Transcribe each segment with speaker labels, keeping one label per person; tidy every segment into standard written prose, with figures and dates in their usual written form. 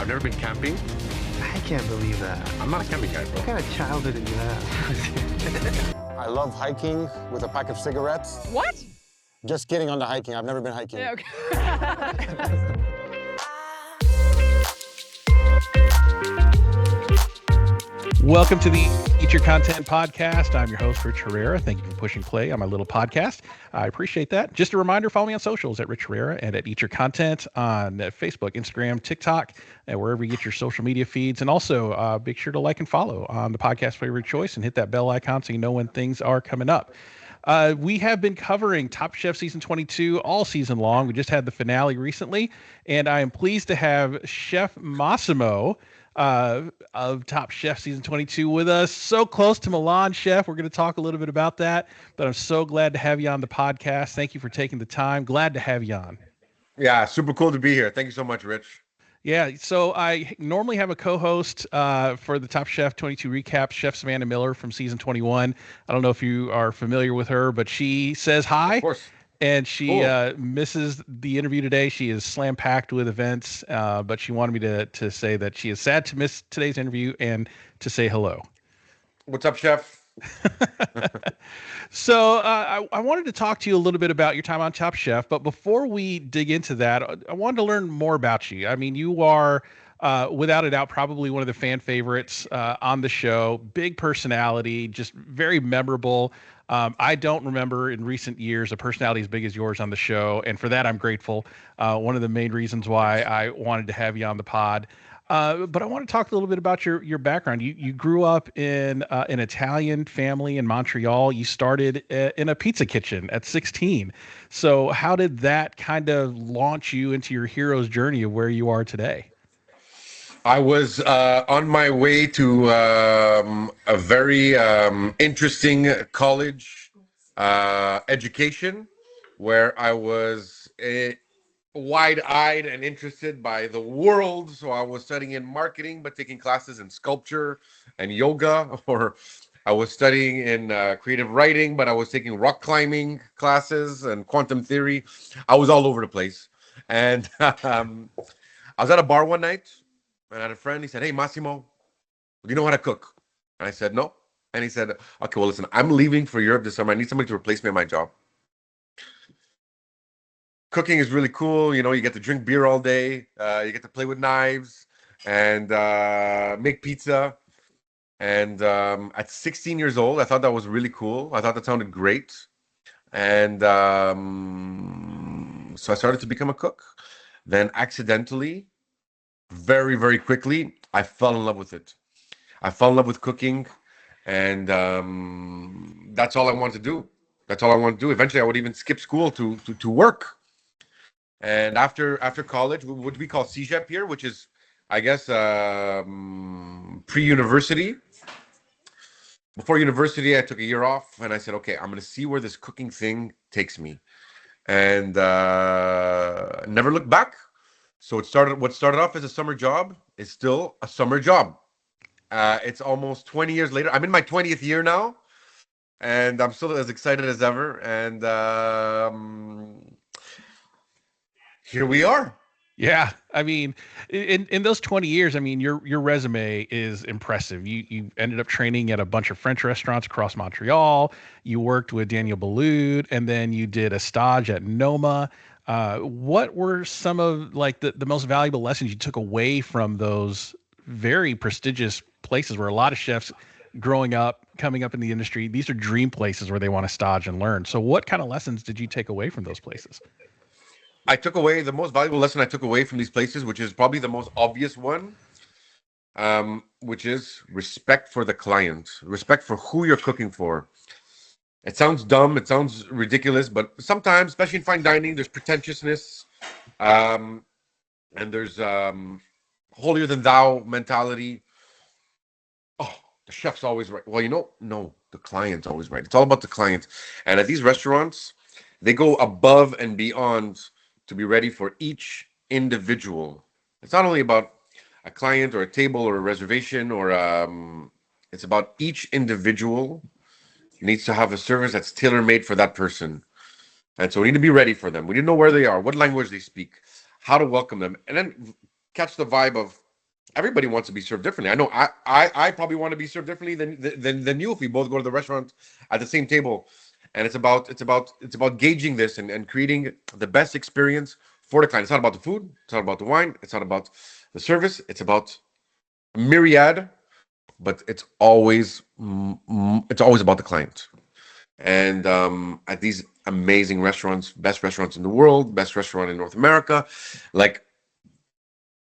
Speaker 1: I've never been camping.
Speaker 2: I can't believe that.
Speaker 1: I'm not a camping guy, bro.
Speaker 2: What kind of childhood did you have?
Speaker 3: I love hiking with a pack of cigarettes.
Speaker 4: What?
Speaker 3: Just kidding on the hiking. I've never been hiking.
Speaker 4: Yeah, okay.
Speaker 5: Welcome to the Eat Your Content podcast. I'm your host, Rich Herrera. Thank you for pushing play on my little podcast. I appreciate that. Just a reminder, follow me on socials at Rich Herrera and at Eat Your Content on Facebook, Instagram, TikTok, and wherever you get your social media feeds. And also make sure to like and follow on the podcast favorite choice and hit that bell icon so you know when things are coming up. We have been covering Top Chef Season 22 all season long. We just had the finale recently, and I am pleased to have Chef Massimo of Top Chef Season 22 with us. So close to Milan, Chef. We're going to talk a little bit about that, but I'm so glad to have you on the podcast. Thank you for taking the time. Glad to have you on.
Speaker 6: Yeah, super cool to be here. Thank you so much, Rich.
Speaker 5: Yeah, so I normally have a co-host for the Top Chef 22 recap, Chef Savannah Miller from Season 21. I don't know if you are familiar with her, but she says hi.
Speaker 6: Of course.
Speaker 5: And she
Speaker 6: Cool.
Speaker 5: misses the interview today. She is slam packed with events, but she wanted me to say that she is sad to miss today's interview and to say hello.
Speaker 6: What's up, Chef?
Speaker 5: So I wanted to talk to you a little bit about your time on Top Chef, but before we dig into that, I wanted to learn more about you. I mean, you are without a doubt probably one of the fan favorites on the show. Big personality, just very memorable. I don't remember in recent years a personality as big as yours on the show, and for that I'm grateful. One of the main reasons why I wanted to have you on the pod. But I want to talk a little bit about your background. You grew up in an Italian family in Montreal. You started in a pizza kitchen at 16. So how did that kind of launch you into your hero's journey of where you are today?
Speaker 6: I was on my way to a very interesting college education where I was wide-eyed and interested by the world. So I was studying in marketing, but taking classes in sculpture and yoga, or I was studying in creative writing, but I was taking rock climbing classes and quantum theory. I was all over the place. And I was at a bar one night, and I had a friend. He said, "Hey, Massimo, do you know how to cook?" And I said, "No." And he said, "Okay, well, listen, I'm leaving for Europe this summer. I need somebody to replace me at my job. Cooking is really cool. You know, you get to drink beer all day. You get to play with knives and make pizza." And at 16 years old, I thought that was really cool. I thought that sounded great. And so I started to become a cook. Then accidentally, very, very quickly, I fell in love with it. I fell in love with cooking. And that's all I wanted to do. That's all I wanted to do. Eventually, I would even skip school to work. And after college, what we call CEGEP here, which is, I guess, pre-university. Before university, I took a year off, and I said, okay, I'm going to see where this cooking thing takes me. And never looked back. So what started off as a summer job is still a summer job. It's almost 20 years later. I'm in my 20th year now, and I'm still as excited as ever. And here we are.
Speaker 5: Yeah, I mean, in those 20 years, I mean, your resume is impressive. You ended up training at a bunch of French restaurants across Montreal. You worked with Daniel Boulud, and then you did a stage at Noma. What were some of like the most valuable lessons you took away from those very prestigious places where a lot of chefs growing up, coming up in the industry, these are dream places where they want to stage and learn. So what kind of lessons did you take away from those places?
Speaker 6: I took away the most valuable lesson I took away from these places, which is probably the most obvious one, which is respect for the client, respect for who you're cooking for. It sounds dumb, it sounds ridiculous, but sometimes, especially in fine dining, there's pretentiousness, and there's holier than thou mentality. Oh, the chef's always right. Well, no, the client's always right. It's all about the client. And at these restaurants, they go above and beyond to be ready for each individual. It's not only about a client or a table or a reservation or it's about each individual needs to have a service that's tailor-made for that person. And so we need to be ready for them. We need to know where they are, what language they speak, how to welcome them, and then catch the vibe of everybody wants to be served differently. I know I probably want to be served differently than you if we both go to the restaurant at the same table. And it's about gauging this and creating the best experience for the client. It's not about the food, it's not about the wine, it's not about the service, it's about myriad, but it's always about the client. And at these amazing restaurants, best restaurants in the world, best restaurant in North America, like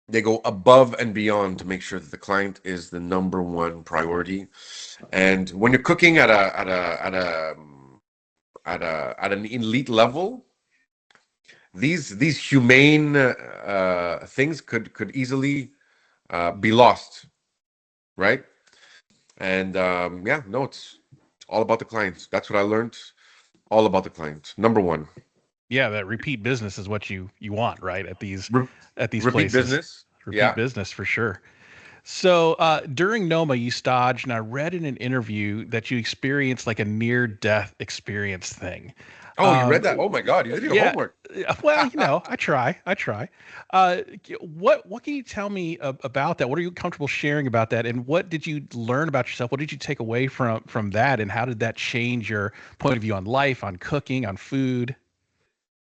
Speaker 6: they go above and beyond to make sure that the client is the number one priority. And when you're cooking at an elite level, these humane things could easily be lost, right? And yeah, no, it's all about the clients. That's what I learned. All about the client. Number one.
Speaker 5: Yeah, that repeat business is what you want, right? At these
Speaker 6: Re- Repeat
Speaker 5: places.
Speaker 6: business.
Speaker 5: Repeat
Speaker 6: Yeah.
Speaker 5: business for sure. So during Noma, you staged, and I read in an interview that you experienced like a near-death experience thing.
Speaker 6: Oh, you read that? Oh my God, you did your
Speaker 5: Yeah.
Speaker 6: homework.
Speaker 5: Well, I try. What can you tell me about that? What are you comfortable sharing about that? And what did you learn about yourself? What did you take away from that? And how did that change your point of view on life, on cooking, on food?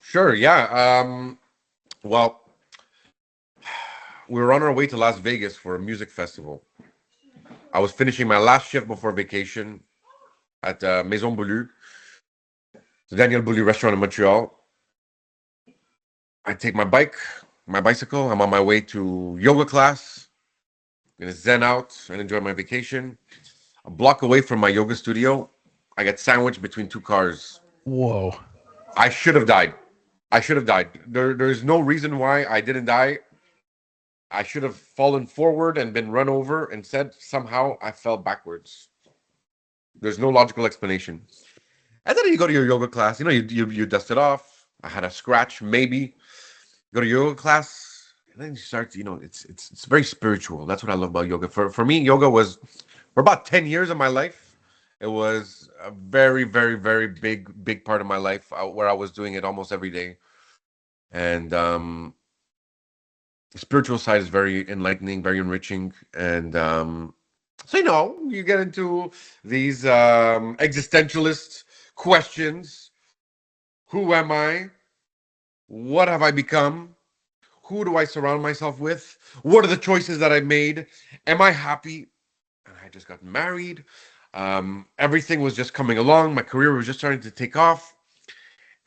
Speaker 6: Sure, yeah. Well, we were on our way to Las Vegas for a music festival. I was finishing my last shift before vacation at Maison Boulu, the Daniel Boulu restaurant in Montreal. I take my bicycle. I'm on my way to yoga class. I'm gonna zen out and enjoy my vacation. A block away from my yoga studio, I get sandwiched between two cars.
Speaker 5: Whoa.
Speaker 6: I should have died. I should have died. There's no reason why I didn't die. I should have fallen forward and been run over. Instead, somehow I fell backwards. There's no logical explanation. And then you go to your yoga class. You dust it off. I had a scratch, maybe. Go to yoga class, and then you start. It's very spiritual. That's what I love about yoga. For me, yoga was for about 10 years of my life. It was a very, very, very big part of my life where I was doing it almost every day. And the spiritual side is very enlightening, very enriching. And so, you get into these existentialist questions. Who am I? What have I become? Who do I surround myself with? What are the choices that I made? Am I happy? And I just got married. Everything was just coming along. My career was just starting to take off.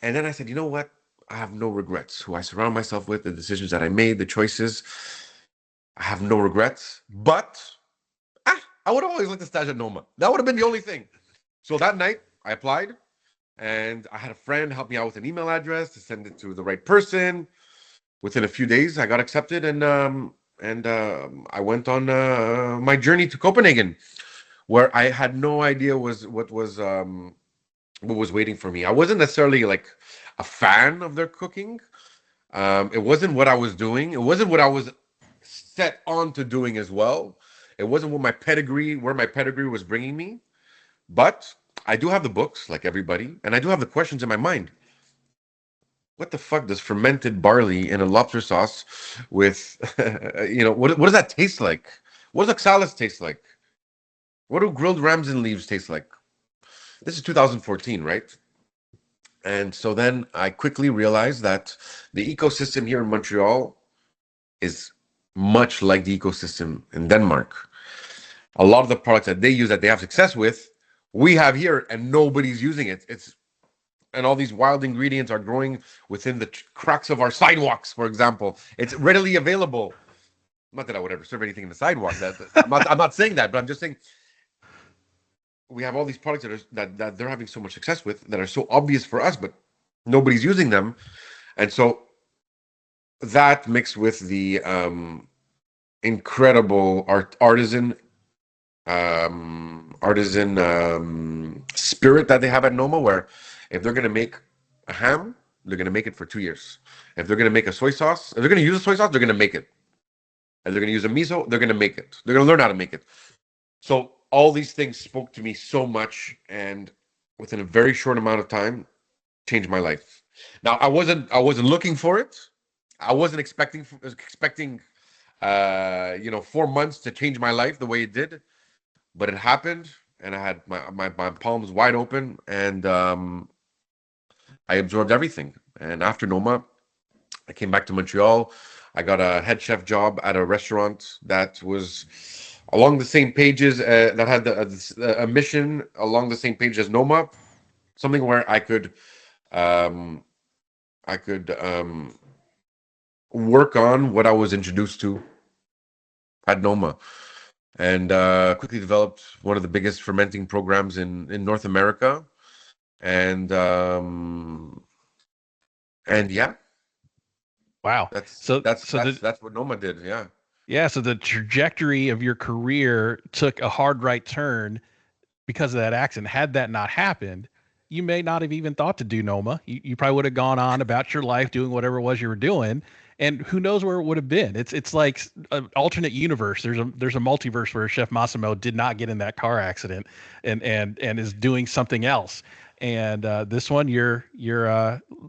Speaker 6: And then I said, you know what? I have no regrets. Who I surround myself with, the decisions that I made, the choices, I have no regrets. But I would always like to stage at Noma. That would have been the only thing. So that night, I applied, and I had a friend help me out with an email address to send it to the right person. Within a few days, I got accepted, and I went on my journey to Copenhagen, where I had no idea what was waiting for me. I wasn't necessarily like a fan of their cooking. It wasn't what I was doing. It wasn't what I was set on to doing as well. It wasn't where my pedigree was bringing me. But I do have the books, like everybody, and I do have the questions in my mind. What the fuck does fermented barley in a lobster sauce with, what does that taste like? What does oxalis taste like? What do grilled ramson leaves taste like? This is 2014, right? And so then I quickly realized that the ecosystem here in Montreal is much like the ecosystem in Denmark. A lot of the products that they use, that they have success with, we have here, and nobody's using it. And all these wild ingredients are growing within the cracks of our sidewalks, for example. It's readily available. Not that I would ever serve anything in the sidewalk. I'm not saying that, but I'm just saying we have all these products that they're having so much success with, that are so obvious for us, but nobody's using them. And so that mixed with the incredible artisan spirit that they have at Noma, where if they're going to make a ham, they're going to make it for 2 years. If they're going to make a soy sauce, if they're going to use a soy sauce, they're going to make it. If they're going to use a miso, they're going to make it. They're going to learn how to make it. So all these things spoke to me so much, and within a very short amount of time, changed my life. Now, I wasn't looking for it. I wasn't expecting 4 months to change my life the way it did, but it happened, and I had my palms wide open, and I absorbed everything. And after Noma, I came back to Montreal. I got a head chef job at a restaurant that was along the same pages, that had a mission along the same page as Noma, something where um, I could work on what I was introduced to at Noma, and quickly developed one of the biggest fermenting programs in North America, and yeah,
Speaker 5: Wow.
Speaker 6: that's
Speaker 5: So
Speaker 6: that's
Speaker 5: so
Speaker 6: that's
Speaker 5: the
Speaker 6: that's what Noma did. Yeah.
Speaker 5: yeah, so the trajectory of your career took a hard right turn because of that accident. Had that not happened, you may not have even thought to do Noma. You probably would have gone on about your life doing whatever it was you were doing, and who knows where it would have been. It's like an alternate universe. There's a multiverse where Chef Massimo did not get in that car accident and is doing something else. And this one, you're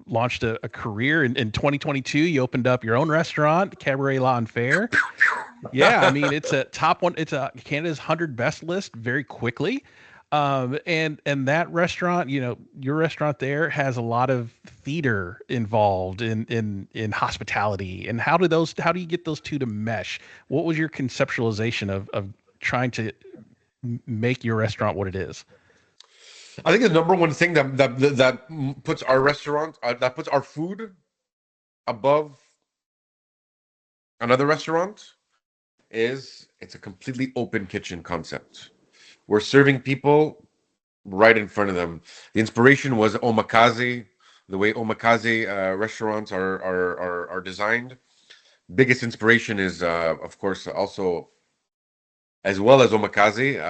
Speaker 5: launched a career in 2022. You opened up your own restaurant, Cabaret L'Enfer. Yeah, I mean it's a top one. It's a Canada's 100 best list very quickly. And that restaurant, your restaurant there has a lot of theater involved in hospitality. And how do you get those two to mesh? What was your conceptualization of trying to make your restaurant what it is?
Speaker 6: I think the number one thing that puts our restaurant, that puts our food above another restaurant, is it's a completely open kitchen concept. We're serving people right in front of them. The inspiration was omakase, the way omakase restaurants are designed. Biggest inspiration is, of course, also, as well as omakase,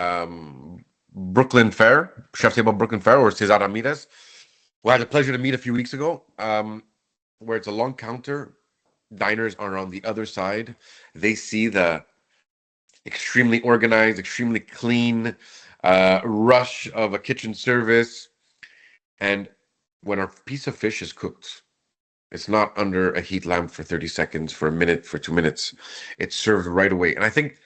Speaker 6: Brooklyn Fare, Chef Table Brooklyn Fare, or Cesar Ramirez, who I had the pleasure to meet a few weeks ago, where it's a long counter. Diners are on the other side. They see the extremely organized, extremely clean rush of a kitchen service. And when our piece of fish is cooked, it's not under a heat lamp for 30 seconds, for a minute, for 2 minutes. It's served right away. And I think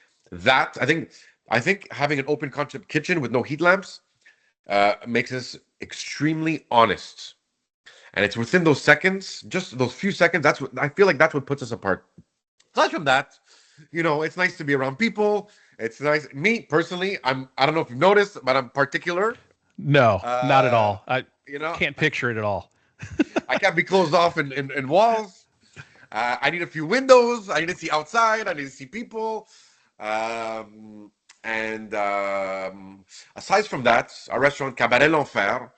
Speaker 6: having an open concept kitchen with no heat lamps makes us extremely honest. And it's within those seconds, just those few seconds, that's what I feel like that's what puts us apart. Aside from that, it's nice to be around people. It's nice. Me personally, I don't know if you've noticed, but I'm particular.
Speaker 5: No, not at all. I
Speaker 6: You know,
Speaker 5: can't picture it at all.
Speaker 6: I can't be closed off in walls. I need a few windows. I need to see outside. I need to see people. And aside from that, our restaurant Cabaret L'Enfer,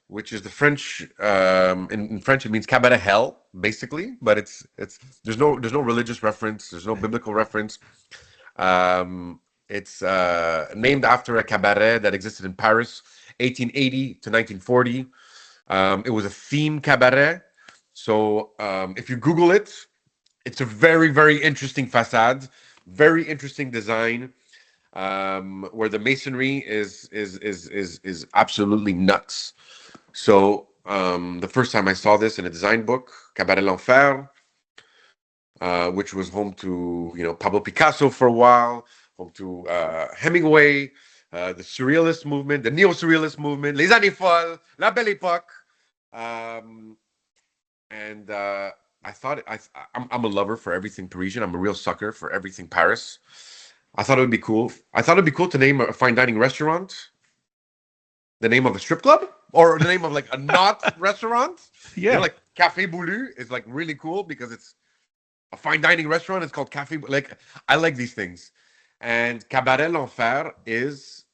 Speaker 6: which is the French, in French it means cabaret hell, basically. But it's there's no religious reference. There's no biblical reference. It's named after a cabaret that existed in Paris, 1880 to 1940. It was a theme cabaret. So if you Google it, it's a very, very interesting facade, very interesting design, where the masonry is absolutely nuts. So the first time I saw this in a design book, Cabaret L'Enfer, which was home to Pablo Picasso for a while, home to Hemingway, the Surrealist movement, the Neo-Surrealist movement, Les Années Folles, La Belle Époque, and I thought I'm a lover for everything Parisian. I'm a real sucker for everything Paris. I thought it would be cool. I thought it'd be cool to name a fine dining restaurant the name of a strip club, or the name of like a not restaurant.
Speaker 5: Yeah.
Speaker 6: Like Café Boulu is like really cool because it's a fine dining restaurant. It's called Café. Like I like these things, and Cabaret L'Enfer is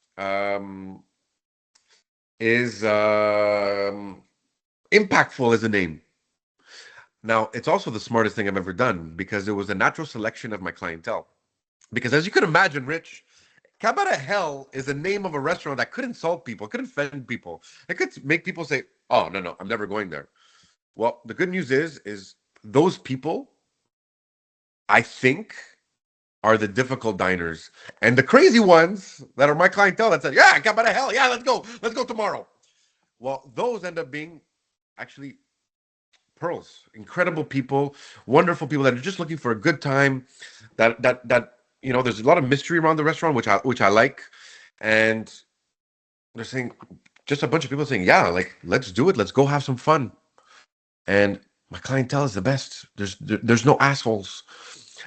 Speaker 6: impactful as a name. Now, it's also the smartest thing I've ever done because it was a natural selection of my clientele. Because as you can imagine, Rich, Cabaret Hell is the name of a restaurant that could insult people, could offend people. It could make people say, oh, no, I'm never going there. Well, the good news is those people, I think, are the difficult diners. And the crazy ones that are my clientele that said, yeah, Cabaret Hell, yeah, let's go tomorrow. Well, those end up being actually pearls, incredible people, wonderful people that are just looking for a good time, that there's a lot of mystery around the restaurant, which I like. And they're saying, just a bunch of people saying, yeah, like, let's do it. Let's go have some fun. And my clientele is the best. There's no assholes.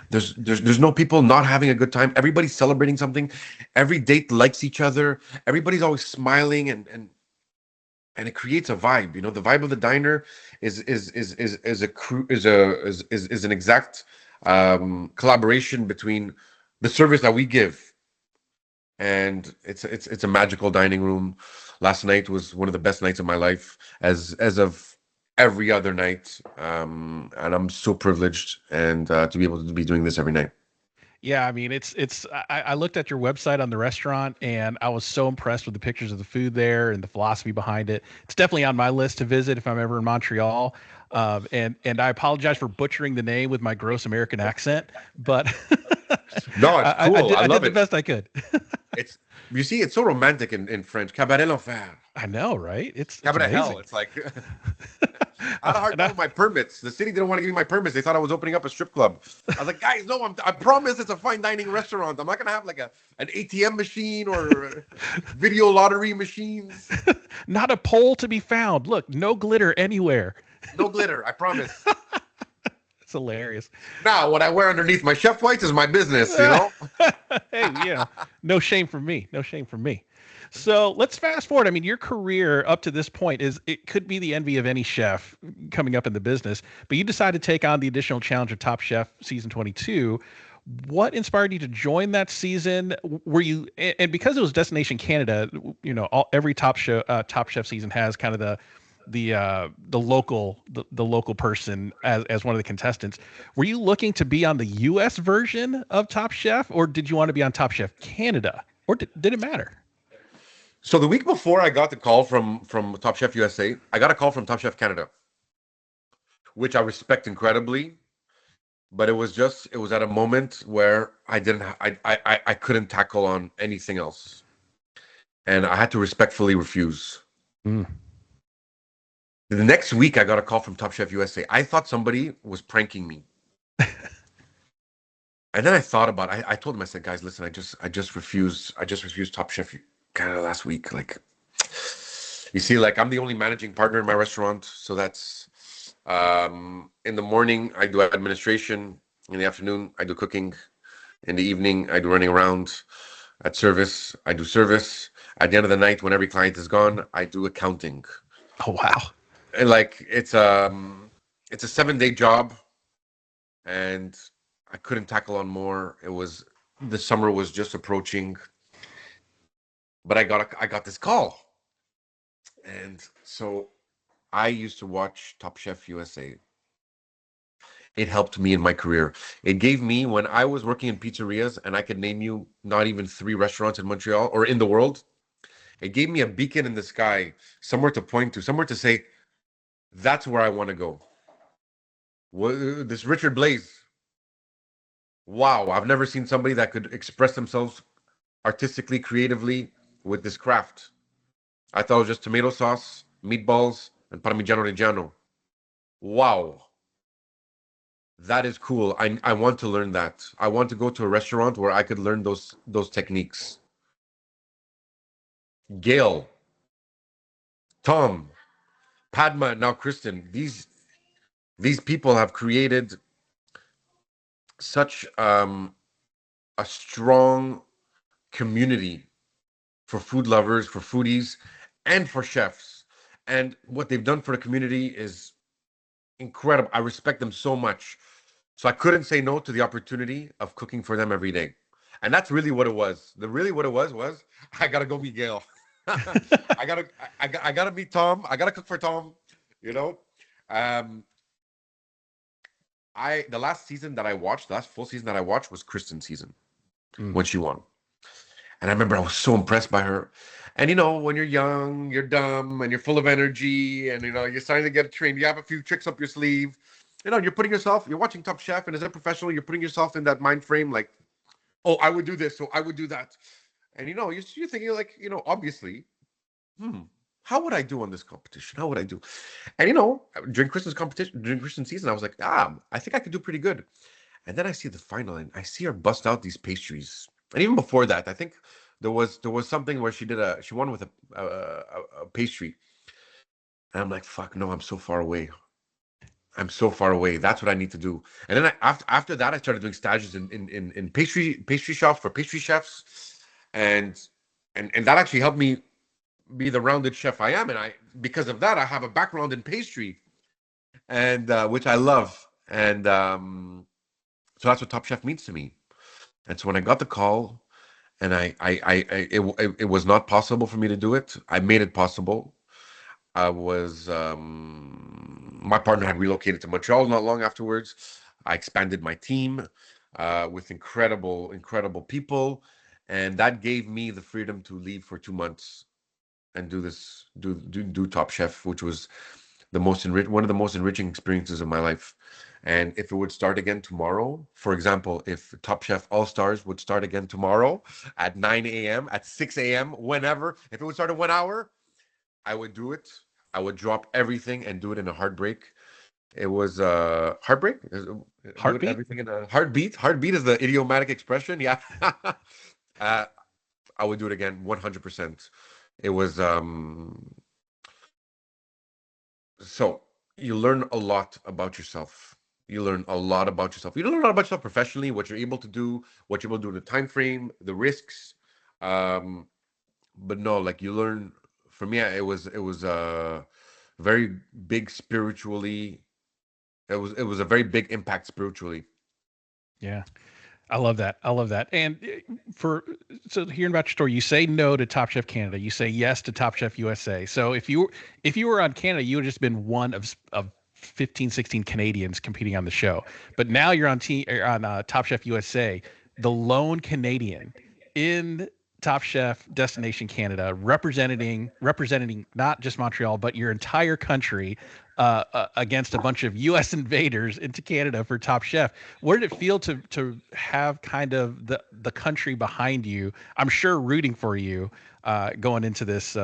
Speaker 6: There's no people not having a good time. Everybody's celebrating something. Every date likes each other. Everybody's always smiling, and it creates a vibe. The vibe of the diner is an exact collaboration between the service that we give, and it's a magical dining room. Last night was one of the best nights of my life, as of every other night, and I'm so privileged and to be able to be doing this every night.
Speaker 5: Yeah, I mean, I looked at your website on the restaurant and I was so impressed with the pictures of the food there and the philosophy behind it. It's definitely on my list to visit if I'm ever in Montreal. And I apologize for butchering the name with my gross American accent, but
Speaker 6: No, it's cool.
Speaker 5: I
Speaker 6: love
Speaker 5: did the
Speaker 6: it.
Speaker 5: best I could.
Speaker 6: It's You see, it's so romantic in French. Cabaret l'enfer.
Speaker 5: I know, right? It's
Speaker 6: Cabaret
Speaker 5: amazing.
Speaker 6: hell. It's like I had a hard time with my permits. The city didn't want to give me my permits. They thought I was opening up a strip club. I was like, guys, no, I promise it's a fine dining restaurant. I'm not gonna have like an ATM machine or video lottery machines.
Speaker 5: Not a pole to be found. Look, no glitter anywhere.
Speaker 6: No glitter. I promise.
Speaker 5: It's hilarious.
Speaker 6: Now, what I wear underneath my chef whites is my business.
Speaker 5: Hey, yeah, no shame from me. No shame from me. So let's fast forward. I mean, your career up to this point it could be the envy of any chef coming up in the business, but you decided to take on the additional challenge of Top Chef season 22. What inspired you to join that season? Were you, and because it was Destination Canada, every Top Chef season has kind of the local person as one of the contestants. Were you looking to be on the US version of Top Chef, or did you want to be on Top Chef Canada, or did it matter?
Speaker 6: So the week before I got the call from Top Chef USA, I got a call from Top Chef Canada, which I respect incredibly. But it was at a moment where I couldn't tackle on anything else, and I had to respectfully refuse.
Speaker 5: Mm.
Speaker 6: The next week, I got a call from Top Chef USA. I thought somebody was pranking me. And then I thought about it. I told them, I said, guys, listen, I just refused Top Chef Canada last week. Like, you see, like, I'm the only managing partner in my restaurant. So that's, in the morning, I do administration. In the afternoon, I do cooking. In the evening, I do running around. At service, I do service. At the end of the night, when every client is gone, I do accounting.
Speaker 5: Oh, wow.
Speaker 6: And like, it's a 7-day job, and I couldn't tackle on more. The summer was just approaching, but I got this call, and so I used to watch Top Chef USA. It helped me in my career. It gave me, when I was working in pizzerias, and I could name you not even 3 restaurants in Montreal or in the world, it gave me a beacon in the sky, somewhere to point to, somewhere to say, that's where I want to go. This Richard Blaze. Wow, I've never seen somebody that could express themselves artistically, creatively with this craft. I thought it was just tomato sauce, meatballs, and Parmigiano Reggiano. Wow. That is cool. I want to learn that. I want to go to a restaurant where I could learn those techniques. Gail, Tom, Padma, and now Kristen. These people have created such a strong community for food lovers, for foodies, and for chefs. And what they've done for the community is incredible. I respect them so much. So I couldn't say no to the opportunity of cooking for them every day. And that's really what it was. What it was I gotta go meet Gail. I gotta meet Tom. I gotta cook for Tom. The last full season that I watched was Kristen's season when she won. And I remember I was so impressed by her. And when you're young, you're dumb, and you're full of energy, and you're starting to get trained. You have a few tricks up your sleeve. You're watching Top Chef, and as a professional, you're putting yourself in that mind frame, like, oh, I would do this, so I would do that. And you're thinking, like, obviously, how would I do on this competition? How would I do? And during Kristen's season, I was like, I think I could do pretty good. And then I see the final, and I see her bust out these pastries. And even before that, I think there was something where she won with a pastry, and I'm like, fuck no, I'm so far away. I'm so far away. That's what I need to do. And then after that, I started doing stages in pastry shops for pastry chefs, and and that actually helped me be the rounded chef I am. And because of that, I have a background in pastry, and which I love. And so that's what Top Chef means to me. And so when I got the call, and it was not possible for me to do it. I made it possible. I was my partner had relocated to Montreal not long afterwards. I expanded my team with incredible people, and that gave me the freedom to leave for 2 months and do Top Chef, which was one of the most enriching experiences of my life. And if it would start again tomorrow, for example, if Top Chef All Stars would start again tomorrow at 9 a.m., at 6 a.m., whenever, if it would start in 1 hour, I would do it. I would drop everything and do it in a heartbreak. It was heartbreak. Do
Speaker 5: Heartbeat?
Speaker 6: everything in a heartbeat. Heartbeat is the idiomatic expression. Yeah, uh, I would do it again, 100%. It was so you learn a lot about yourself. You learn a lot about yourself. You learn a lot about yourself professionally, what you're able to do, what you're able to do in the time frame, the risks. Um, but no, like you learn. For me, it was very big spiritually. It was a very big impact spiritually.
Speaker 5: Yeah. I love that. I love that. And so hearing about your story, you say no to Top Chef Canada, you say yes to Top Chef USA. So if you were on Canada, you would have just been one of 15, 16 Canadians competing on the show. But now you're on Top Chef USA, the lone Canadian in Top Chef Destination Canada, representing not just Montreal but your entire country against a bunch of U.S. invaders into Canada for Top Chef. What did it feel to have kind of the country behind you? I'm sure rooting for you going into this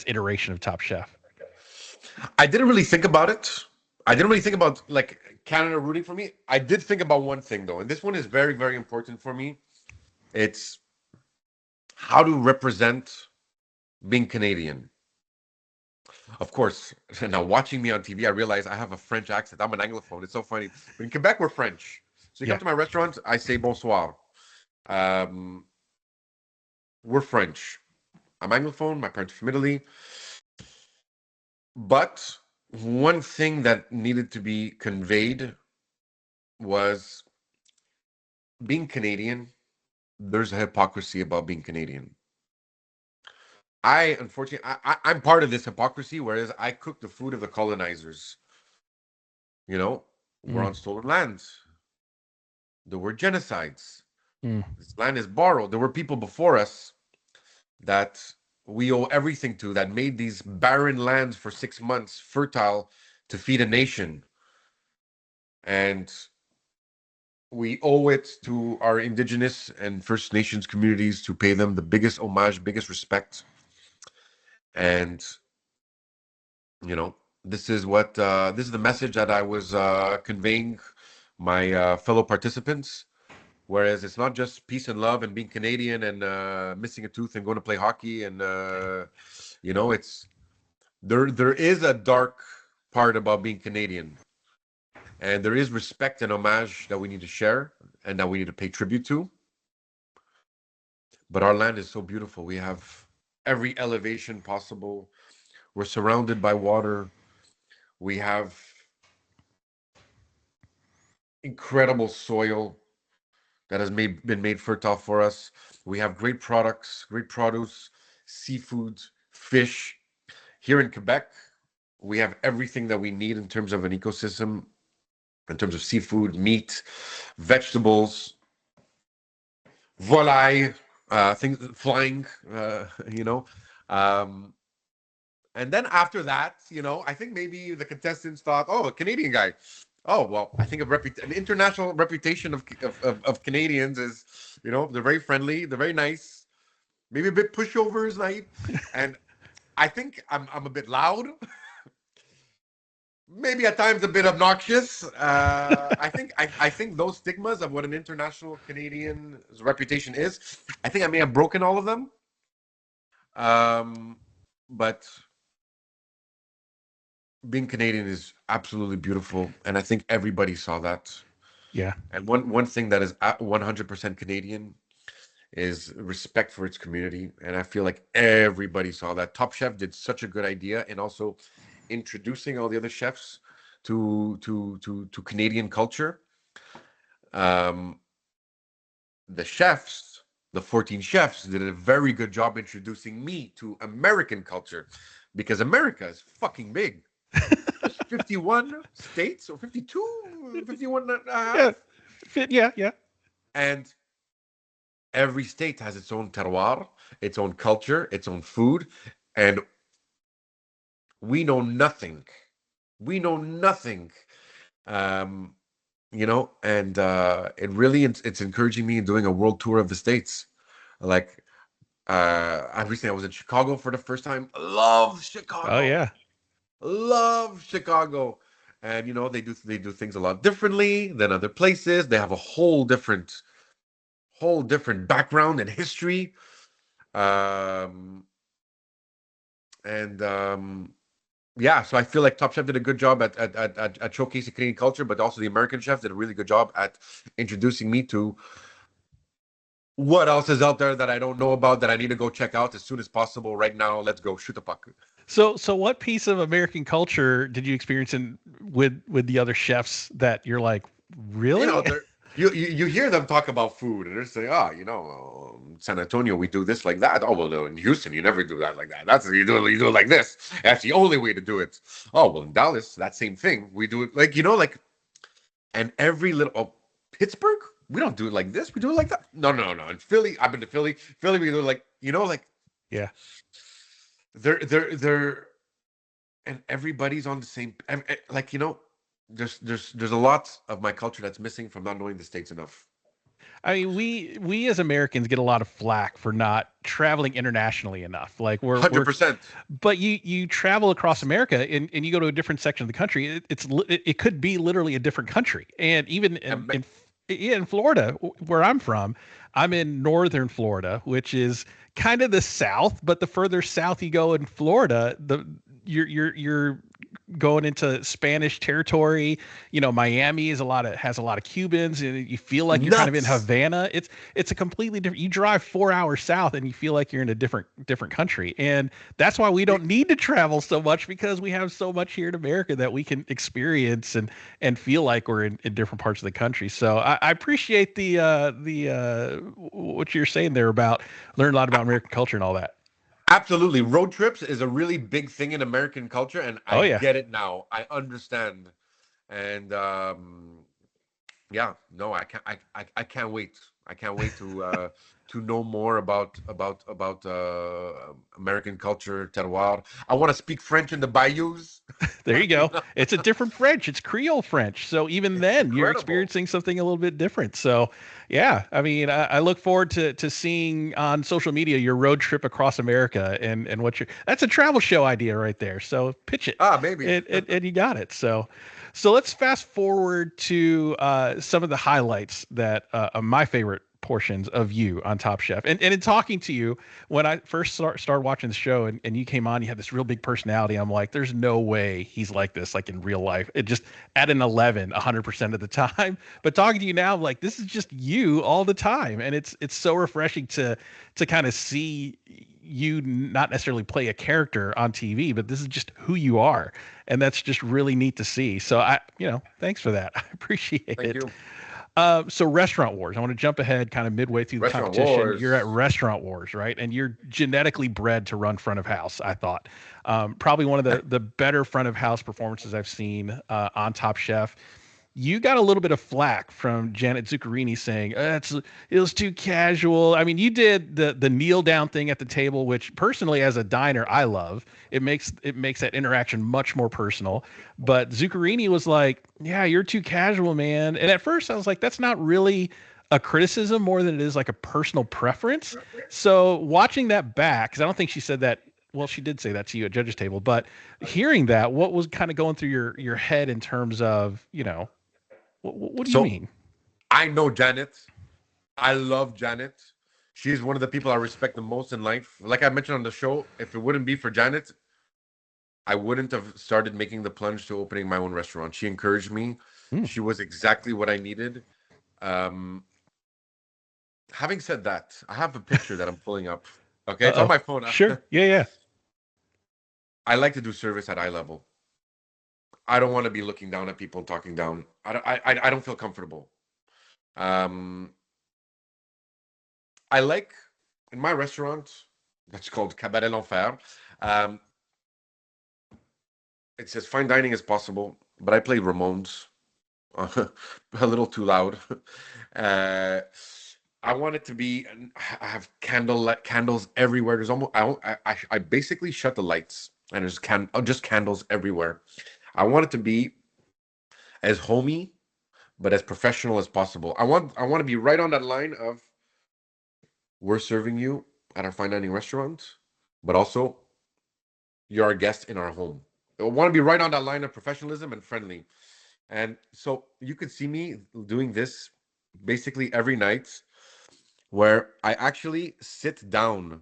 Speaker 5: iteration of Top Chef.
Speaker 6: I didn't really think about it. I didn't really think about like Canada rooting for me. I did think about one thing though, and this one is very important for me. It's how to represent being Canadian. Of course, now watching me on TV, I realize I have a French accent. I'm an Anglophone. It's so funny. But in Quebec, we're French. So you come
Speaker 5: Yeah.
Speaker 6: to my restaurant, I say bonsoir. Um, we're French. I'm Anglophone. My parents are from Italy. But one thing that needed to be conveyed was being Canadian. There's a hypocrisy about being Canadian. Unfortunately, I'm part of this hypocrisy, whereas I cook the food of the colonizers. You know, we're
Speaker 5: Mm,
Speaker 6: on stolen lands. There were genocides.
Speaker 5: mm.
Speaker 6: This land is borrowed. There were people before us that we owe everything to, that made these barren lands for 6 months fertile to feed a nation. And we owe it to our indigenous and First Nations communities to pay them the biggest homage, biggest respect. And this is the message that I was conveying my fellow participants. Whereas it's not just peace and love and being Canadian and missing a tooth and going to play hockey, and it's there is a dark part about being Canadian, and there is respect and homage that we need to share and that we need to pay tribute to. But our land is so beautiful. We have every elevation possible. We're surrounded by water. We have incredible soil that has been made fertile for us. We have great products, great produce, seafood, fish. Here in Quebec, we have everything that we need in terms of an ecosystem, in terms of seafood, meat, vegetables, volaille, things flying, you know. Um, and then after that, I think maybe the contestants thought, oh, a Canadian guy. Oh, well, I think an international reputation of Canadians is, they're very friendly, they're very nice, maybe a bit pushovers, right? And I think I'm a bit loud. maybe at times a bit obnoxious. I think those stigmas of what an international Canadian's reputation is, I think I may have broken all of them. But being Canadian is absolutely beautiful, and I think everybody saw that.
Speaker 5: Yeah.
Speaker 6: And one thing that is 100% Canadian is respect for its community, and I feel like everybody saw that. Top Chef did such a good idea, and also introducing all the other chefs to Canadian culture. Um, the chefs, the 14 chefs, did a very good job introducing me to American culture, because America is fucking big. There's 51 states or 52, 51 and a half.
Speaker 5: Yeah.
Speaker 6: And every state has its own terroir, its own culture, its own food, and we know nothing. We know nothing. Um, and it really it's encouraging me in doing a world tour of the states. Like I was in Chicago for the first time. Love Chicago.
Speaker 5: Oh yeah.
Speaker 6: Love Chicago. And they do things a lot differently than other places. They have a whole different background and history. Yeah, so I feel like Top Chef did a good job at showcasing Canadian culture, but also the American chefs did a really good job at introducing me to what else is out there that I don't know about, that I need to go check out as soon as possible. Right now, let's go shoot the puck.
Speaker 5: So what piece of American culture did you experience with the other chefs that you're like, really?
Speaker 6: You hear them talk about food, and they're saying, San Antonio, we do this like that. Oh, well, no, in Houston, you never do that like that. You do it like this. That's the only way to do it. Oh, well, in Dallas, that same thing. We do it and every little Pittsburgh, we don't do it like this. We do it like that. No. In Philly, I've been to Philly. Philly, we do it
Speaker 5: Yeah.
Speaker 6: They're and everybody's on the same. There's a lot of my culture that's missing from not knowing the States enough.
Speaker 5: I mean, we as Americans get a lot of flack for not traveling internationally enough. Like we're
Speaker 6: 100%.
Speaker 5: But you travel across America and you go to a different section of the country. It could be literally a different country. And even in Florida, where I'm from, I'm in northern Florida, which is kind of the South. But the further south you go in Florida, you're going into Spanish territory. Miami has a lot of Cubans, and you feel like you're kind of in Havana. It's a completely different. You drive 4 hours south, and you feel like you're in a different country. And that's why we don't need to travel so much, because we have so much here in America that we can experience and feel like we're in different parts of the country. So I appreciate the what you're saying there about learn a lot about American culture and all that.
Speaker 6: Absolutely. Road trips is a really big thing in American culture, and I get it now. I understand. And I can't wait. I can't wait to know more about American culture, terroir. I want to speak French in the bayous.
Speaker 5: There you go. It's a different French. It's Creole French. So even then, you're experiencing something a little bit different. So, yeah, I mean, I look forward to seeing on social media your road trip across America and that's a travel show idea right there. So pitch it.
Speaker 6: Maybe.
Speaker 5: And you got it. So let's fast forward to some of the highlights that my favorite portions of you on Top Chef. And in talking to you, when I first started watching the show and you came on, you had this real big personality. I'm like, there's no way he's like this, like in real life. It just at an 11, 100% of the time. But talking to you now, I'm like, this is just you all the time. And it's so refreshing to kind of see you not necessarily play a character on TV, but this is just who you are. And that's just really neat to see. So thanks for that. I appreciate it.
Speaker 6: Thank you.
Speaker 5: So Restaurant Wars, I want to jump ahead kind of midway through the competition.
Speaker 6: Wars.
Speaker 5: You're at Restaurant Wars, right? And you're genetically bred to run front of house, I thought. Probably one of the better front of house performances I've seen on Top Chef. You got a little bit of flack from Janet Zuccherini saying it was too casual. I mean, you did the kneel down thing at the table, which personally as a diner I love. It makes that interaction much more personal. But Zuccherini was like, "Yeah, you're too casual, man." And at first I was like, "That's not really a criticism more than it is like a personal preference." So watching that back, because I don't think she said that well, she did say that to you at judges table, but hearing that, what was kind of going through your head in terms of, what do you
Speaker 6: So
Speaker 5: mean?
Speaker 6: I know Janet. I love Janet. She's one of the people I respect the most in life. Like I mentioned on the show, if it wouldn't be for Janet, I wouldn't have started making the plunge to opening my own restaurant. She encouraged me.
Speaker 5: Mm.
Speaker 6: She was exactly what I needed. Um, Having said that, I have a picture that I'm pulling up. Okay, it's on
Speaker 5: Uh-oh.
Speaker 6: my phone.
Speaker 5: Sure. Yeah.
Speaker 6: I like to do service at eye level. I don't want to be looking down at people, talking down. I don't feel comfortable. Um, I like in my restaurant that's called Cabaret L'Enfer. Um, it says fine dining is possible, but I play Ramones a little too loud. Uh, I want it to be. I have candles everywhere. There's almost. I basically shut the lights and there's just candles everywhere. I want it to be as homey but as professional as possible. I want to be right on that line of we're serving you at our fine dining restaurant, but also you're our guest in our home. I want to be right on that line of professionalism and friendly. And so you could see me doing this basically every night where I actually sit down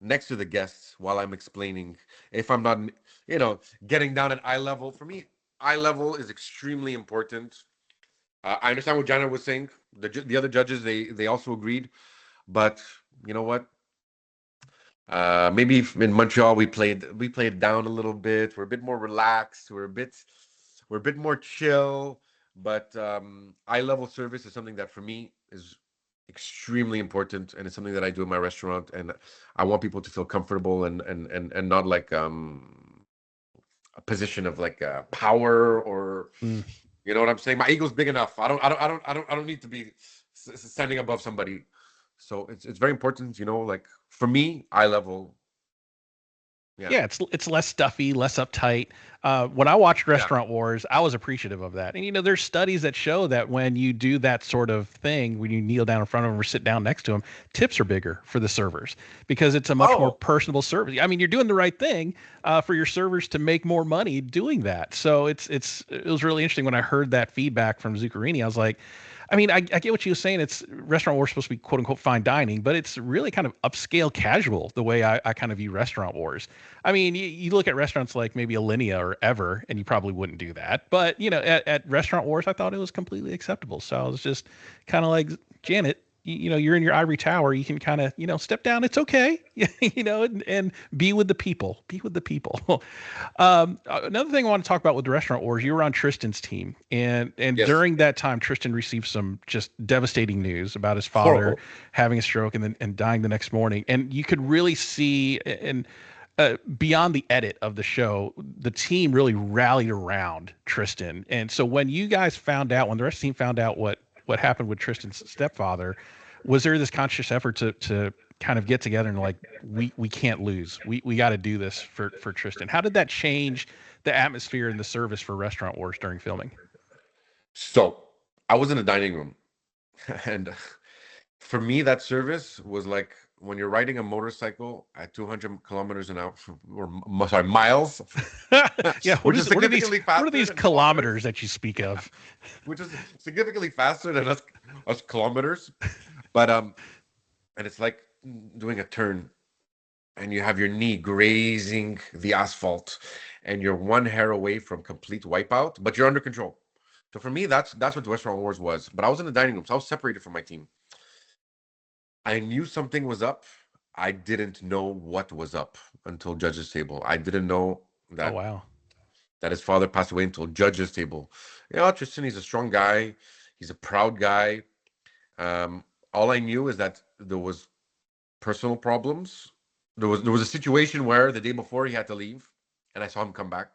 Speaker 6: next to the guests while I'm explaining. If I'm not, getting down at eye level, for me, eye level is extremely important. I understand what Janet was saying. The other judges, they also agreed. But you know what? Maybe in Montreal we played down a little bit. We're a bit more relaxed. We're a bit more chill. But eye level service is something that for me is extremely important, and it's something that I do in my restaurant. And I want people to feel comfortable and not like a position of like power or
Speaker 5: Mm.
Speaker 6: you know what I'm saying. My ego's big enough. I don't need to be standing above somebody. So it's very important, like for me, eye level. Yeah.
Speaker 5: Yeah, it's less stuffy, less uptight. When I watched
Speaker 6: Yeah.
Speaker 5: Restaurant Wars, I was appreciative of that. And there's studies that show that when you do that sort of thing, when you kneel down in front of them or sit down next to them, tips are bigger for the servers because it's a much more
Speaker 6: Oh,
Speaker 5: personable service. I mean, you're doing the right thing for your servers to make more money doing that. So it was really interesting when I heard that feedback from Zuccherini. I was like, I mean, I get what you were saying. It's Restaurant Wars supposed to be quote unquote fine dining, but it's really kind of upscale casual the way I kind of view Restaurant Wars. I mean, you look at restaurants like maybe Alinea or Ever, and you probably wouldn't do that. But at Restaurant Wars, I thought it was completely acceptable. So I was just kind of like, Janet, you're in your ivory tower. You can kind of, step down. It's okay, and be with the people. Be with the people. Another thing I want to talk about with the Restaurant Wars, you were on Tristan's team, and
Speaker 6: yes.
Speaker 5: during that time, Tristan received some just devastating news about his father
Speaker 6: Horrible.
Speaker 5: having a stroke and dying the next morning, and you could really see and beyond the edit of the show, the team really rallied around Tristan. And so when you guys found out, when the rest of the team found out what happened with Tristan's stepfather, was there this conscious effort to kind of get together and like we can't lose. We got to do this for Tristan. How did that change the atmosphere and the service for Restaurant Wars during filming?
Speaker 6: So I was in the dining room, and for me, that service was like when you're riding a motorcycle at 200 kilometers an hour, or sorry, miles,
Speaker 5: Yeah,
Speaker 6: which is significantly
Speaker 5: what are
Speaker 6: faster
Speaker 5: these
Speaker 6: than
Speaker 5: kilometers
Speaker 6: kilometers,
Speaker 5: that you speak of?
Speaker 6: which is significantly faster than us kilometers. But and it's like doing a turn, and you have your knee grazing the asphalt, and you're one hair away from complete wipeout, but you're under control. So for me, that's what the Restaurant Wars was. But I was in the dining room, so I was separated from my team. I knew something was up. I didn't know what was up until judges table. I didn't know
Speaker 5: Oh
Speaker 6: that
Speaker 5: wow.
Speaker 6: that his father passed away until judges table. Tristan, he's a strong guy. He's a proud guy. Um, all I knew is that there was personal problems. There was a situation where the day before he had to leave, and I saw him come back.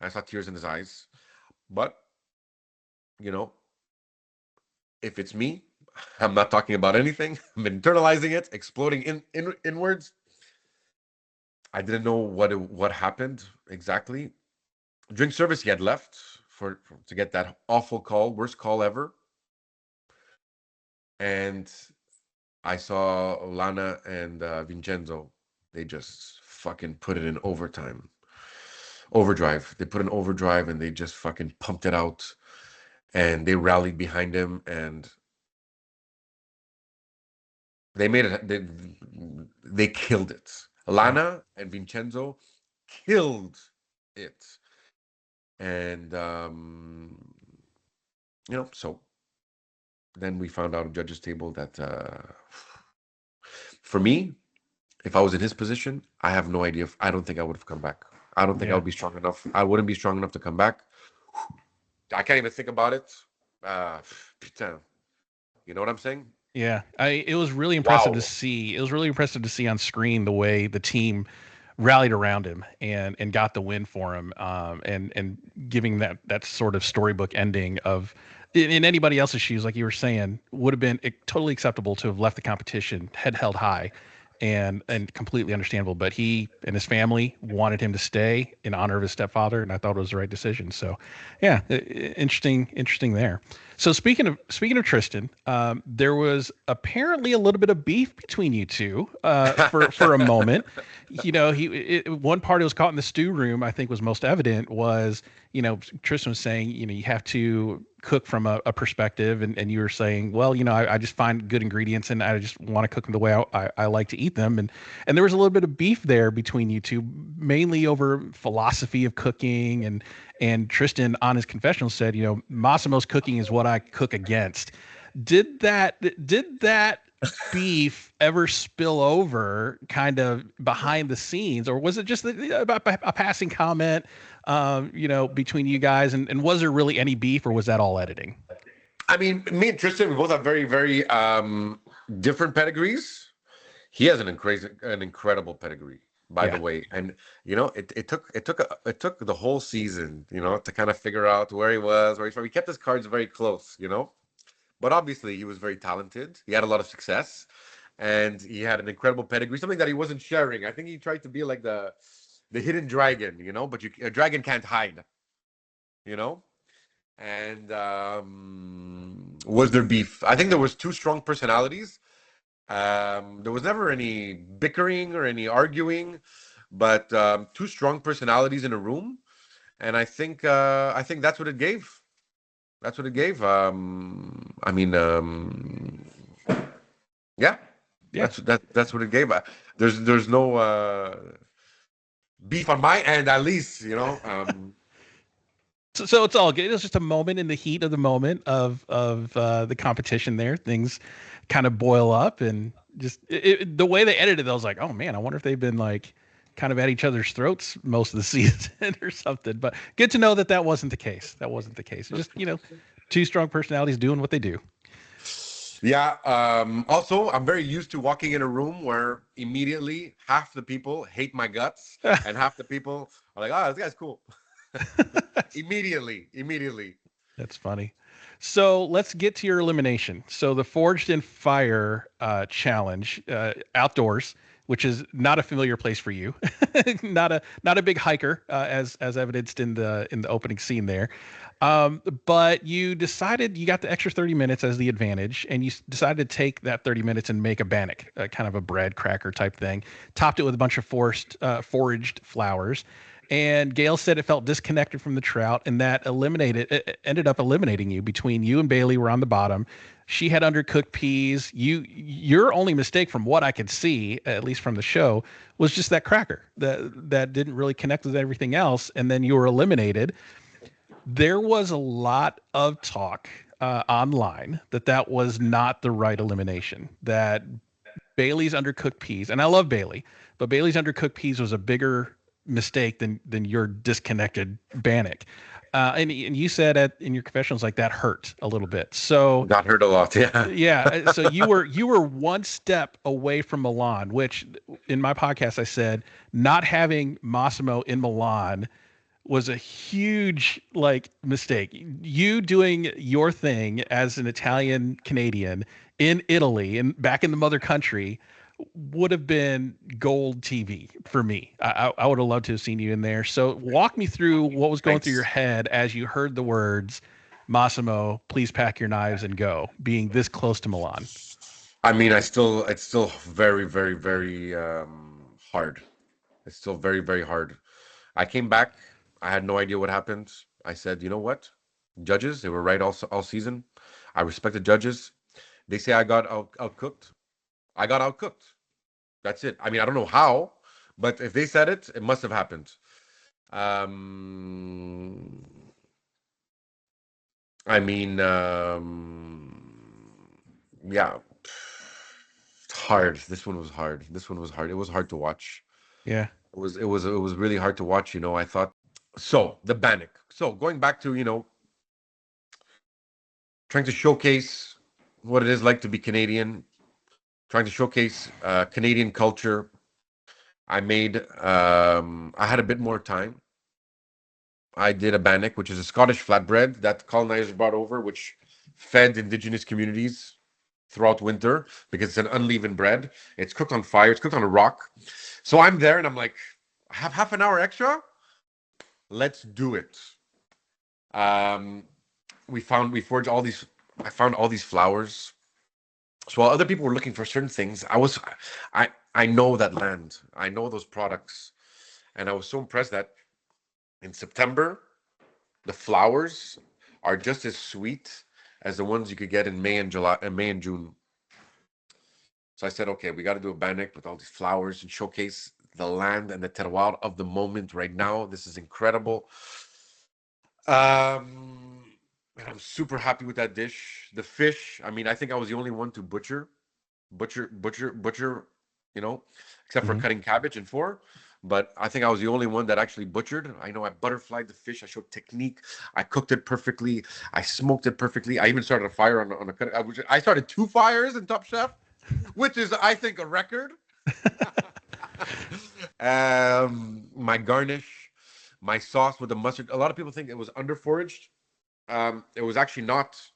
Speaker 6: I saw tears in his eyes. But you know, if it's me, I'm not talking about anything. I'm internalizing it, exploding inwards. I didn't know what happened exactly. During service, he had left to get that awful call, worst call ever. And I saw Lana and Vincenzo. They just fucking put it in overdrive. They put in overdrive and they just fucking pumped it out, and they rallied behind him, and they made it. They killed it. Lana and Vincenzo killed it, and so then we found out at judges' table that for me, if I was in his position, I have no idea. I don't think I would have come back. I don't think I would be strong enough. I wouldn't be strong enough to come back. I can't even think about it. Putain. You know what I'm saying?
Speaker 5: Yeah, it was really impressive to
Speaker 6: Wow.
Speaker 5: see. It was really impressive to see on screen the way the team rallied around him and got the win for him, and giving that sort of storybook ending of in anybody else's shoes, like you were saying, would have been totally acceptable to have left the competition head held high, and completely understandable. But he and his family wanted him to stay in honor of his stepfather, and I thought it was the right decision. So, yeah, interesting there. So speaking of Tristen, there was apparently a little bit of beef between you two for a moment. One part it was caught in the stew room. I think was most evident was Tristen was saying you have to cook from a perspective, and you were saying, well, I just find good ingredients and I just want to cook them the way I like to eat them, and there was a little bit of beef there between you two, mainly over philosophy of cooking, and Tristen on his confessional said, Massimo's cooking is what I cook against. Did that beef ever spill over kind of behind the scenes, or was it just a passing comment, between you guys? And was there really any beef, or was that all editing?
Speaker 6: I mean, me and Tristen, we both have very, very different pedigrees. He has an incredible pedigree, by the way, and it took the whole season, to kind of figure out where he was, where he's from. He kept his cards very close, but obviously he was very talented. He had a lot of success, and he had an incredible pedigree, something that he wasn't sharing. I think he tried to be like the hidden dragon, but a dragon can't hide, and was there beef? I think there was two strong personalities. There was never any bickering or any arguing, but two strong personalities in a room, and I think that's what it gave. That's what it gave. I mean, yeah, that's what it gave. There's no beef on my end, at least,
Speaker 5: So it's all good. It was just a moment in the heat of the moment of the competition there. Things kind of boil up, and just the way they edited it, I was like, oh man, I wonder if they've been like kind of at each other's throats most of the season or something. But good to know that wasn't the case. That wasn't the case. Just, two strong personalities doing what they do.
Speaker 6: Yeah. Also, I'm very used to walking in a room where immediately half the people hate my guts and half the people are like, oh, this guy's cool. Immediately. That's
Speaker 5: funny. So let's get to your elimination. So the Forged in Fire challenge, outdoors, which is not a familiar place for you, not a big hiker, as evidenced in the opening scene there. But you decided you got the extra 30 minutes as the advantage, and you decided to take that 30 minutes and make a bannock, kind of a bread cracker type thing, topped it with a bunch of foraged flowers. And Gail said it felt disconnected from the trout, and that ended up eliminating you. Between you and Bailey were on the bottom. She had undercooked peas. Your only mistake, from what I could see, at least from the show, was just that cracker that didn't really connect with everything else, and then you were eliminated. There was a lot of talk online that was not the right elimination. That Bailey's undercooked peas, and I love Bailey, but Bailey's undercooked peas was a bigger mistake than your disconnected bannock. And you said in your confessionals like that hurt a little bit. So
Speaker 6: that hurt a lot. Yeah.
Speaker 5: Yeah. So you were one step away from Milan, which in my podcast I said not having Massimo in Milan was a huge mistake. You doing your thing as an Italian Canadian in Italy and back in the mother country would have been gold TV for me. I would have loved to have seen you in there. So walk me through what was going through your head as you heard the words, Massimo, please pack your knives and go, being this close to Milan.
Speaker 6: I mean, it's still very, very, very hard. It's still very, very hard. I came back. I had no idea what happened. I said, you know what? Judges, they were right all season. I respect the judges. They say I got outcooked. I got outcooked. That's it. I mean, I don't know how, but if they said it, it must have happened. Um, I mean, yeah, it's hard. This one was hard. This one was hard. It was hard to watch.
Speaker 5: Yeah.
Speaker 6: It was really hard to watch. I thought so. The bannock. So going back to trying to showcase what it is like to be Canadian, trying to showcase Canadian culture. I had a bit more time. I did a bannock, which is a Scottish flatbread that colonizers brought over, which fed indigenous communities throughout winter because it's an unleavened bread. It's cooked on fire. It's cooked on a rock. So I'm there and I'm like, I have half an hour extra. Let's do it. Um, we forged all these. I found all these flowers. So while other people were looking for certain things, I know that land. I know those products, and I was so impressed that in September, the flowers are just as sweet as the ones you could get in May and June. So I said, okay, we got to do a bannock with all these flowers and showcase the land and the terroir of the moment right now. This is incredible. And I'm super happy with that dish. The fish, I mean, I think I was the only one to butcher, except for
Speaker 5: Mhm.
Speaker 6: cutting cabbage in four. But I think I was the only one that actually butchered. I know I butterflied the fish. I showed technique. I cooked it perfectly. I smoked it perfectly. I even started a fire on a cut. I started 2 fires in Top Chef, which is, I think, a record. My garnish, my sauce with the mustard. A lot of people think it was underforaged. It was actually not,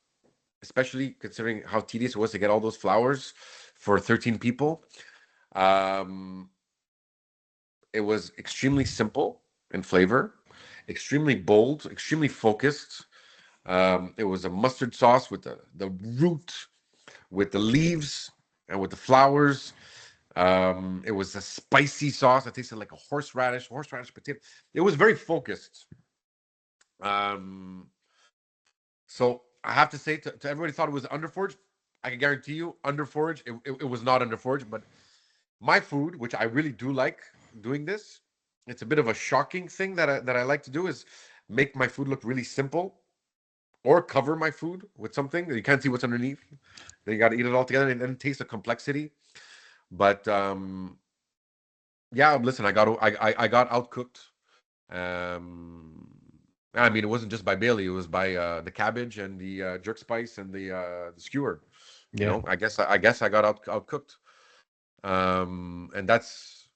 Speaker 6: especially considering how tedious it was to get all those flowers for 13 people. Um, it was extremely simple in flavor, extremely bold, extremely focused. It was a mustard sauce with the root, with the leaves, and with the flowers. It was a spicy sauce that tasted like a horseradish potato. It was very focused. Um, so I have to say to everybody thought it was underforged. I can guarantee you, underforged. It was not underforged, but my food, which I really do like doing this, it's a bit of a shocking thing that I like to do is make my food look really simple or cover my food with something that you can't see what's underneath. Then you got to eat it all together and then taste the complexity. But yeah, listen, I got outcooked. Um, I mean, it wasn't just by Bailey; it was by the cabbage and the jerk spice and the skewer.
Speaker 5: Yeah.
Speaker 6: I guess I got outcooked. And that's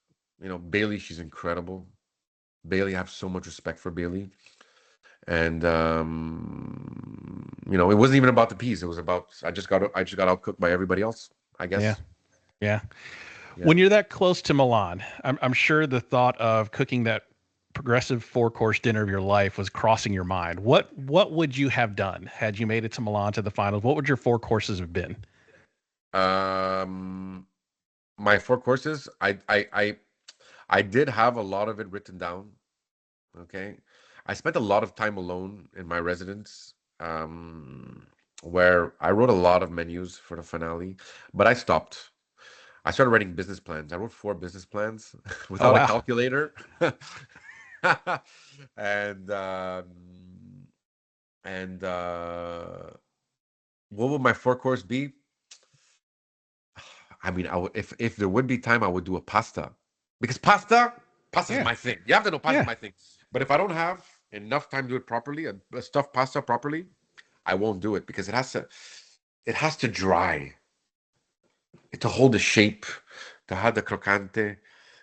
Speaker 6: Bailey. She's incredible. Bailey, I have so much respect for Bailey. And it wasn't even about the peas. It was about I just got outcooked by everybody else, I guess.
Speaker 5: Yeah. Yeah.
Speaker 6: Yeah.
Speaker 5: When you're that close to Milan, I'm sure the thought of cooking that progressive 4-course dinner of your life was crossing your mind. What would you have done had you made it to Milan to the finals? What would your 4 courses have been?
Speaker 6: Um, my 4 courses, I did have a lot of it written down. Okay. I spent a lot of time alone in my residence, where I wrote a lot of menus for the finale, but I stopped. I started writing business plans. I wrote 4 business plans
Speaker 5: Oh
Speaker 6: without a
Speaker 5: wow.
Speaker 6: calculator. And and what would my 4 course be? I mean, I would if there would be time, I would do a pasta because pasta is
Speaker 5: Yeah.
Speaker 6: my thing. You have to know pasta is
Speaker 5: Yeah.
Speaker 6: my thing. But if I don't have enough time to do it properly, a stuffed pasta properly, I won't do it because it has to dry, to hold the shape, to have the crocante.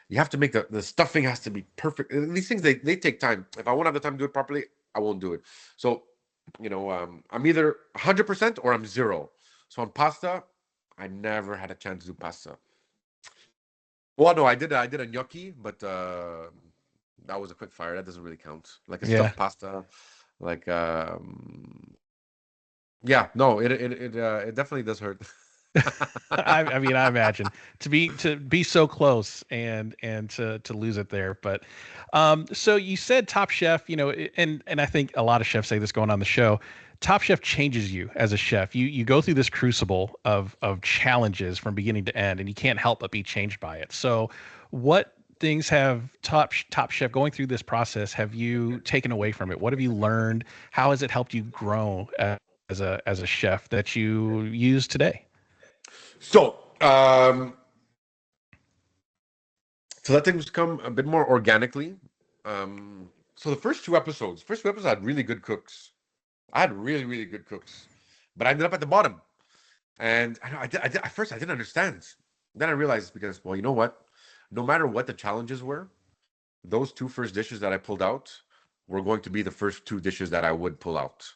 Speaker 6: You have to make the stuffing has to be perfect. These things they take time. If I won't have the time to do it properly, I won't do it. So, I'm either 100% or I'm 0. So on pasta, I never had a chance to do pasta. Well, no, I did a gnocchi, but that was a quick fire. That doesn't really count. Like a
Speaker 5: Yeah.
Speaker 6: stuffed pasta, like yeah, no, it definitely does hurt.
Speaker 5: I mean, I imagine to be so close and to lose it there. But so you said Top Chef, and I think a lot of chefs say this going on the show. Top Chef changes you as a chef. You go through this crucible of challenges from beginning to end, and you can't help but be changed by it. So, what things have Top Chef going through this process have you taken away from it? What have you learned? How has it helped you grow as a chef that you use today?
Speaker 6: So, to let things come a bit more organically. So the first two episodes, I had really good cooks. I had really, really good cooks, but I ended up at the bottom. And at first I didn't understand. Then I realized because, well, you know what? No matter what the challenges were, those two first dishes that I pulled out were going to be the first two dishes that I would pull out.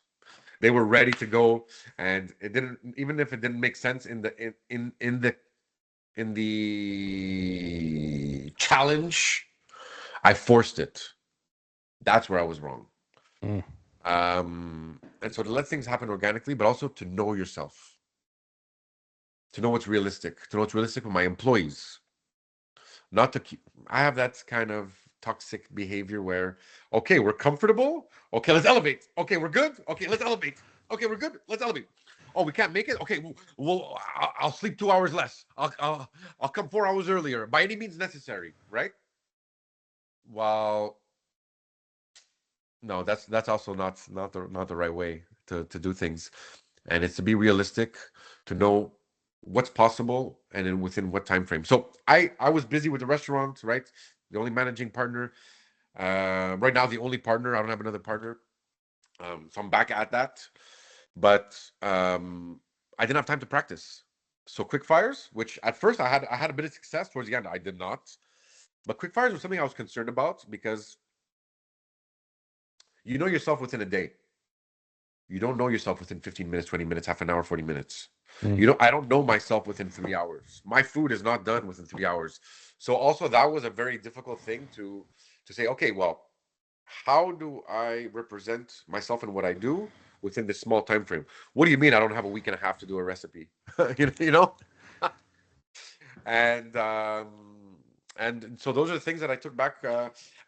Speaker 6: They were ready to go, and it didn't, even if it didn't make sense in the challenge, I forced it. That's where I was wrong.
Speaker 5: Mm.
Speaker 6: And so to let things happen organically, but also to know yourself, to know what's realistic, to know what's realistic with my employees. Not to keep, I have that kind of toxic behavior where, okay, we're comfortable. Okay, let's elevate. Okay, we're good. Okay, let's elevate. Okay, we're good. Let's elevate. Oh, we can't make it. Okay, I'll sleep 2 hours less. I'll come 4 hours earlier by any means necessary. Right? Well, no, that's also not the right way to do things, and it's to be realistic, to know what's possible and then within what time frame. So I was busy with the restaurant, right? The only managing partner. Right now, the only partner. I don't have another partner. So I'm back at that. But I didn't have time to practice. So quick fires, which at first I had a bit of success. Towards the end, I did not. But quick fires was something I was concerned about because you know yourself within a day. You don't know yourself within 15 minutes, 20 minutes, half an hour, 40 minutes.
Speaker 5: Mm.
Speaker 6: I don't know myself within 3 hours. My food is not done within 3 hours. So also that was a very difficult thing to say, okay, well, how do I represent myself in what I do within this small time frame? What do you mean I don't have a week and a half to do a recipe? you know? and and so those are the things that I took back,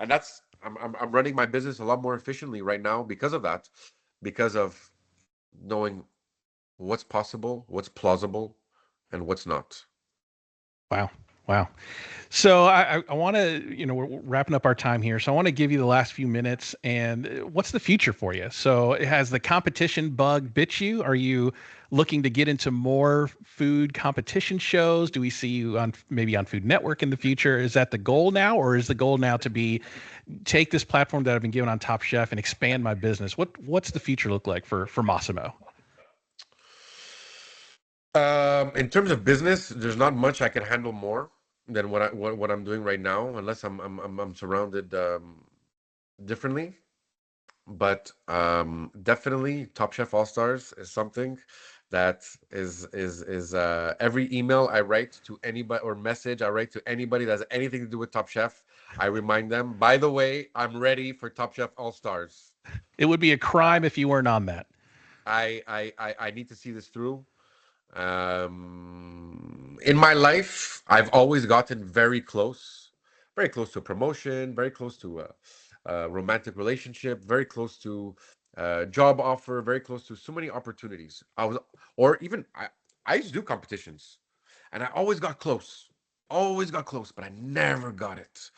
Speaker 6: and that's I'm running my business a lot more efficiently right now because of that, because of knowing what's possible, what's plausible, and what's not.
Speaker 5: Wow. Wow. So I want to, we're wrapping up our time here. So I want to give you the last few minutes. And what's the future for you? So has the competition bug bit you? Are you looking to get into more food competition shows? Do we see you maybe on Food Network in the future? Is that the goal now, or is the goal now to take this platform that I've been given on Top Chef and expand my business? What's the future look like for Massimo?
Speaker 6: In terms of business, there's not much I can handle more than what I'm doing right now, unless I'm surrounded differently. But definitely, Top Chef All Stars is something that is every email I write to anybody or message I write to anybody that has anything to do with Top Chef, I remind them. By the way, I'm ready for Top Chef All Stars.
Speaker 5: It would be a crime if you weren't on that.
Speaker 6: I need to see this through. In my life, I've always gotten very close to a promotion, very close to a romantic relationship, very close to a job offer, very close to so many opportunities. I used to do competitions, and I always got close, but I never got it.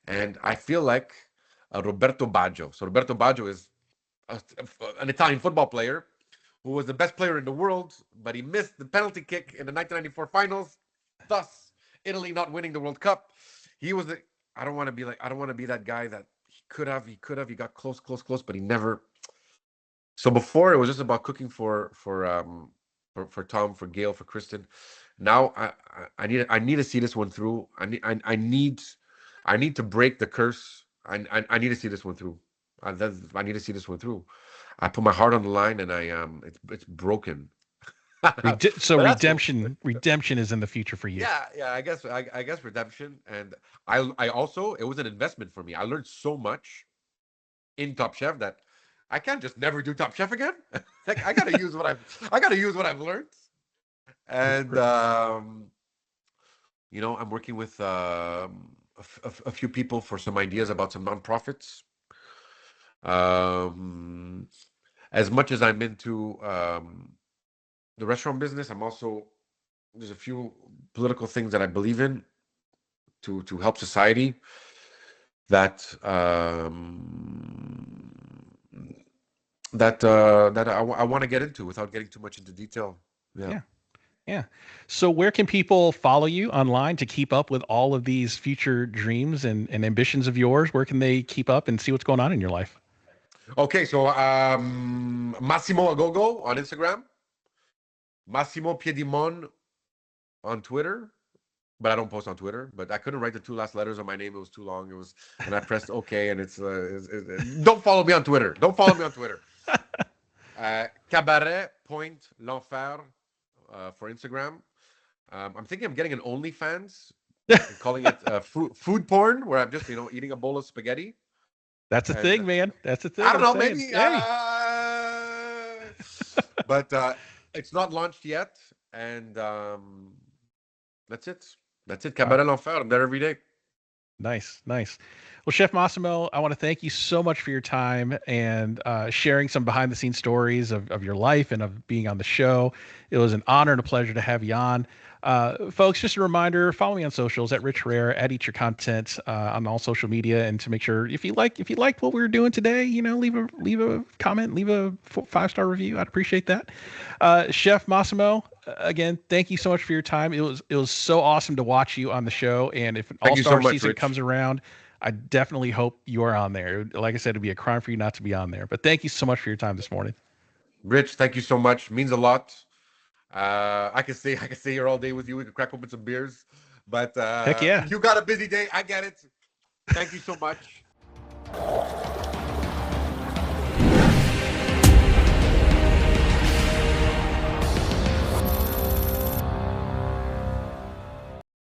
Speaker 6: And I feel like Roberto Baggio. So Roberto Baggio is an Italian football player who was the best player in the world, but he missed the penalty kick in the 1994 finals, thus Italy not winning the World Cup. He was the. I don't want to be that guy that he got close, but he never. So before it was just about cooking for Tom, for Gail, for Kristen. Now I need to see this one through. I need to break the curse. I need to see this one through. I need to see this one through. I put my heart on the line, and it's broken.
Speaker 5: So
Speaker 6: But
Speaker 5: redemption is in the future for you.
Speaker 6: yeah. I guess redemption, and I also, it was an investment for me. I learned so much in Top Chef that I can't just never do Top Chef again. Like I gotta use what I've learned, And I'm working with a few people for some ideas about some nonprofits. As much as I'm into the restaurant business, there's a few political things that I believe in to help society that I want to get into without getting too much into detail. Yeah.
Speaker 5: Yeah. So where can people follow you online to keep up with all of these future dreams and ambitions of yours? Where can they keep up and see what's going on in your life?
Speaker 6: Okay, so Massimo Agogo on Instagram, Massimo Piedimonte on Twitter, but I don't post on Twitter. But I couldn't write the two last letters of my name; it was too long. And I pressed OK, and don't follow me on Twitter. Don't follow me on Twitter. Cabaret Point L'Enfer for Instagram. I'm thinking I'm getting an OnlyFans, and calling it food porn, where I'm just eating a bowl of spaghetti.
Speaker 5: That's a thing, man. That's a thing.
Speaker 6: I don't know,
Speaker 5: saying.
Speaker 6: maybe.
Speaker 5: Hey.
Speaker 6: But it's not launched yet, and that's it. That's it. Cabaret L'Enfer. I'm there every day.
Speaker 5: Nice. Well, Chef Massimo, I want to thank you so much for your time and sharing some behind the scenes stories of your life and of being on the show. It was an honor and a pleasure to have you on. Folks, just a reminder, follow me on socials at Rich Herrera, at Eat Your Content on all social media. And to make sure, if you liked what we were doing today, leave a comment, leave a 5-star review. I'd appreciate that. Chef Massimo, again, thank you so much for your time. It was so awesome to watch you on the show. And if an all-star season comes around, I definitely hope you are on there. Like I said, it'd be a crime for you not to be on there. But thank you so much for your time this morning.
Speaker 6: Rich, thank you so much. Means a lot. I can stay here all day with you. We could crack open some beers. But
Speaker 5: heck yeah.
Speaker 6: You got a busy day. I get it. Thank you so much.